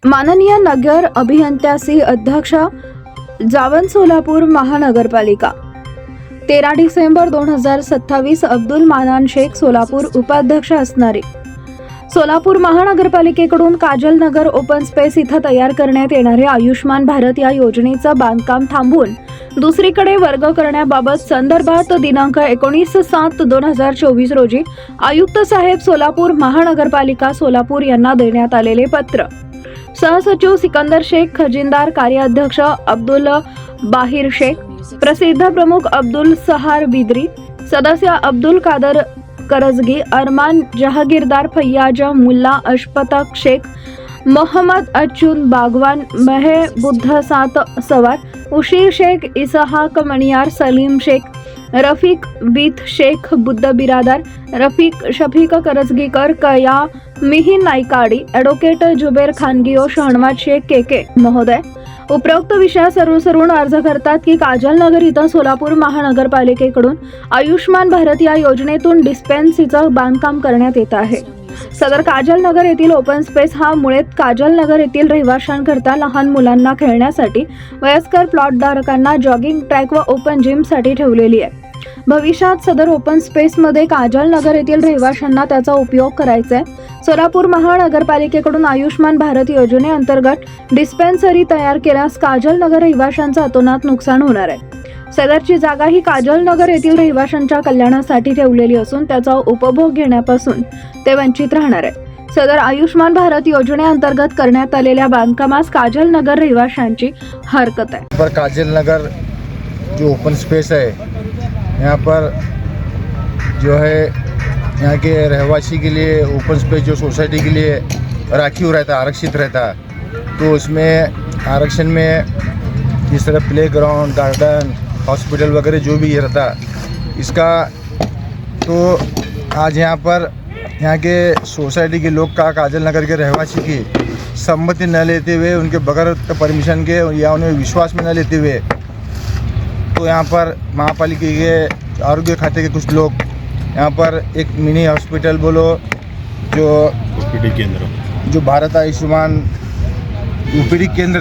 माननीय नगर अभियंत्यासी अध्यक्ष जावन सोलापूर महानगरपालिका 13 डिसेंबर 2027 अब्दुल मानान शेख सोलापूर उपाध्यक्ष असणारे सोलापूर महानगरपालिकेकडून काजल नगर ओपन स्पेस इथं तयार करण्यात येणारे आयुष्मान भारत या योजनेचं बांधकाम थांबवून दुसरीकडे वर्ग करण्याबाबत संदर्भात दिनांक 19/7/2024 रोजी आयुक्त साहेब सोलापूर महानगरपालिका सोलापूर यांना देण्यात आलेले पत्र सहसचिव सिकंदर शेख, खजिनदार कार्याध्यक्ष अब्दुल बाहिर शेख, प्रसिद्ध प्रमुख अब्दुल सहार बिद्री, सदस्य अब्दुल कादर करजगी, अरमान जहागीरदार, फैयाज मुल्ला, अशफाक शेख, मोहम्मद अच्युत बागवान, महे बुद्ध सात सवार, उशीर शेख, इसहाक मणियार, सलीम शेख, रफीक बीत शेख, बुद्ध बिरादार, रफीक शफीक करजगीकर, कया मिहिन नाईकाडी, ॲडव्होकेट जुबेर खानगियो, शहनवाज शेख के महोदय उपरोक्त विषयास अनुसरून अर्ज करतात की काजल नगर इथं सोलापूर महानगरपालिकेकडून आयुष्मान भारत या योजनेतून डिस्पेन्सरीचं बांधकाम करण्यात येत आहे। सदर काजल नगर येथील ओपन स्पेस हा मुळात काजल नगर येथील रहिवाशांकरता लहान मुलांना खेळण्यासाठी, वयस्कर प्लॉट धारकांना जॉगिंग ट्रॅक व ओपन जिम साठी ठेवलेली आहे। भविष्यात सदर ओपन स्पेस मध्ये काजल नगर येथील रहिवाशांना त्याचा उपयोग करायचा आहे। सोलापूर महानगरपालिकेकडून आयुष्मान भारत योजनेअंतर्गत डिस्पेन्सरी तयार केल्यास काजल नगर रहिवाशांचं अतोनात नुकसान होणार आहे। सदरची जागा ही काजल नगर येथील रहिवाशांच्या कल्याणासाठी ठेवलेली असून त्याचा उपभोग घेण्यापासून ते वंचित राहणार आहे। सदर आयुष्मान भारत योजनेअंतर्गत करण्यात आलेल्या बांधकामास काजल नगर रहिवाशांची हरकत आहे। पर काजल नगर जो ओपन स्पेस है, यहाँ पर जो है यहाँ के रहवासी के लिए ओपन स्पेस जो सोसाइटी के लिए राखी रहता है, आरक्षित रहता है, तो उसमें आरक्षण में जिस तरह प्ले ग्राउंड, गार्डन, हॉस्पिटल वगैरह जो भी ये रहता इसका, तो आज यहाँ पर यहाँ के सोसाइटी के लोग का, काजल नगर के रहवासी की सम्मति न लेते हुए, उनके बगैर परमिशन के या उन्हें विश्वास में न लेते हुए, तो यहाँ पर महापालिका के आरोग्य खाते के कुछ लोग यहाँ पर एक मिनी हॉस्पिटल बोलो, जो ओपीडी केंद्र, जो भारत आयुष्मान ओपीडी केंद्र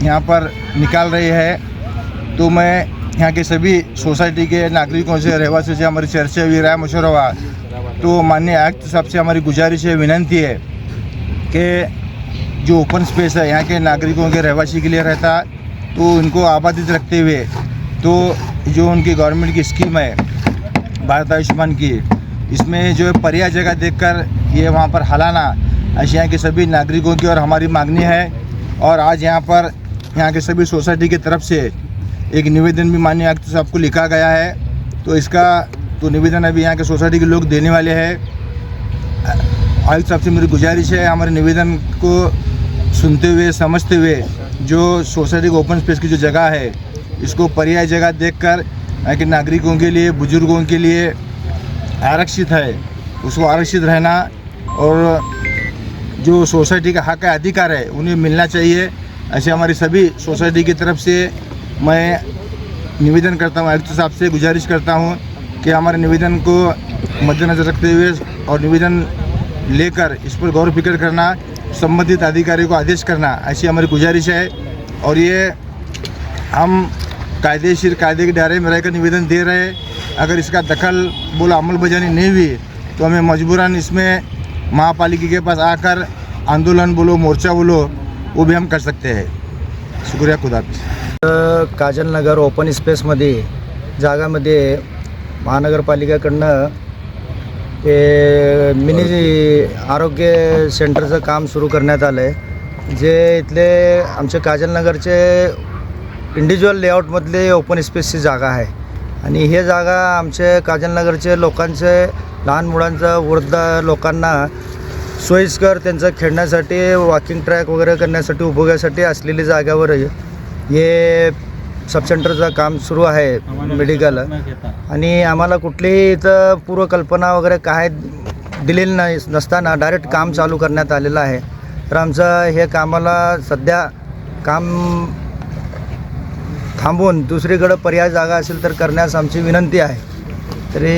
यहाँ पर निकाल रहे हैं। तो मैं यहाँ के सभी सोसाइटी के नागरिकों से, रहवासियों से हमारी चर्चा हुई, राय मशवरा हुआ, तो माननीय आयुक्त साहब से हमारी गुजारिश है, विनंती है कि जो ओपन स्पेस है यहाँ के नागरिकों के रहवासी के लिए रहता, तो उनको आबादित रखते हुए, तो जो उनकी गवर्नमेंट की स्कीम है भारत आयुष्मान की, इसमें जो है पर्याय जगह देखकर ये वहाँ पर हलाना, ऐसे यहाँ के सभी नागरिकों की और हमारी मांगनी है। और आज यहाँ पर यहाँ के सभी सोसाइटी की तरफ से एक निवेदन भी माननीय आयुक्त साहब को लिखा गया है, तो इसका तो निवेदन अभी यहाँ के सोसाइटी के लोग देने वाले हैं। आयुक्त साहब से मेरी गुजारिश है, हमारे निवेदन को सुनते हुए, समझते हुए, जो सोसाइटी के ओपन स्पेस की जो जगह है, इसको पर्याय जगह देखकर यहाँ के नागरिकों के लिए, बुजुर्गों के लिए आरक्षित है, उसको आरक्षित रहना, और जो सोसाइटी का हक है, अधिकार है, उन्हें मिलना चाहिए। ऐसे हमारी सभी सोसाइटी की तरफ से मैं निवेदन करता हूँ, आयुक्त साहब से गुजारिश करता हूँ कि हमारे निवेदन को मद्देनजर रखते हुए और निवेदन लेकर इस पर गौर फिक्र करना, संबंधित अधिकारी को आदेश करना, ऐसी हमारी गुजारिश है। और ये हम कायदेशीर कायदे के दायरे में रहकर निवेदन दे रहे हैं। अगर इसका दखल बोला अमल बजानी नहीं हुई, तो हमें मजबूरन इसमें महापालिका के पास आकर आंदोलन बोलो, मोर्चा बोलो, वो भी हम कर सकते हैं। शुक्रिया, खुदा हाफिज। काजल नगर ओपन स्पेसमध्ये जागामध्ये महानगरपालिकेकडनं मिनी आरोग्य सेंटरचं काम सुरू करण्यात आलं आहे, जे इथले आमचे काजल नगरचे इंडिव्हिज्युअल लेआउटमधले ओपन स्पेसची जागा आहे। आणि हे जागा आमचे काजल नगरचे लोकांचे, लहान मुलांचं, वृद्ध लोकांना सोयीस्कर त्यांचं खेळण्यासाठी, वॉकिंग ट्रॅक वगैरे करण्यासाठी, उपयोगासाठी असलेली जागेवर हे सब सेंटरचं काम सुरू आहे, मेडिकल। आणि आम्हाला कुठलीही इथं पूर्वकल्पना वगैरे काय दिलेली नसताना डायरेक्ट काम चालू करण्यात आलेलं आहे। तर आमचं हे कामाला सध्या काम थांबवून दुसरीकडे पर्याय जागा असेल तर करण्यास आमची विनंती आहे। तरी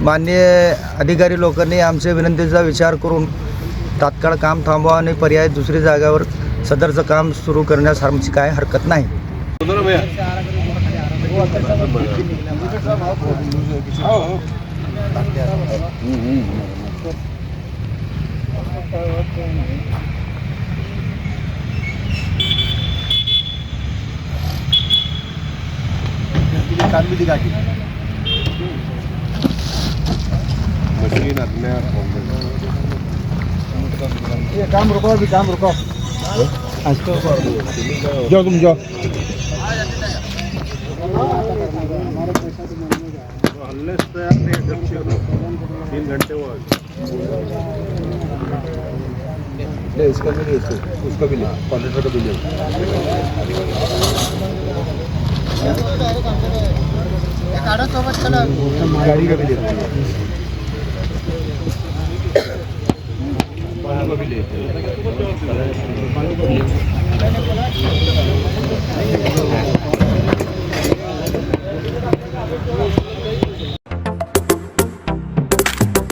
माननीय अधिकारी लोकांनी आमच्या विनंतीचा विचार करून तात्काळ काम थांबवा आणि पर्याय दुसरी जागेवर सदरचं काम सुरू करण्यास आमची काय हरकत नाही. काम रुको, अभी काम रुको. जाओ तुम जाओ. इसका भी ले, उसका भी ले, कॉन्ट्रैक्टर का भी ले. गाड़ी का भी ले. का भी ले.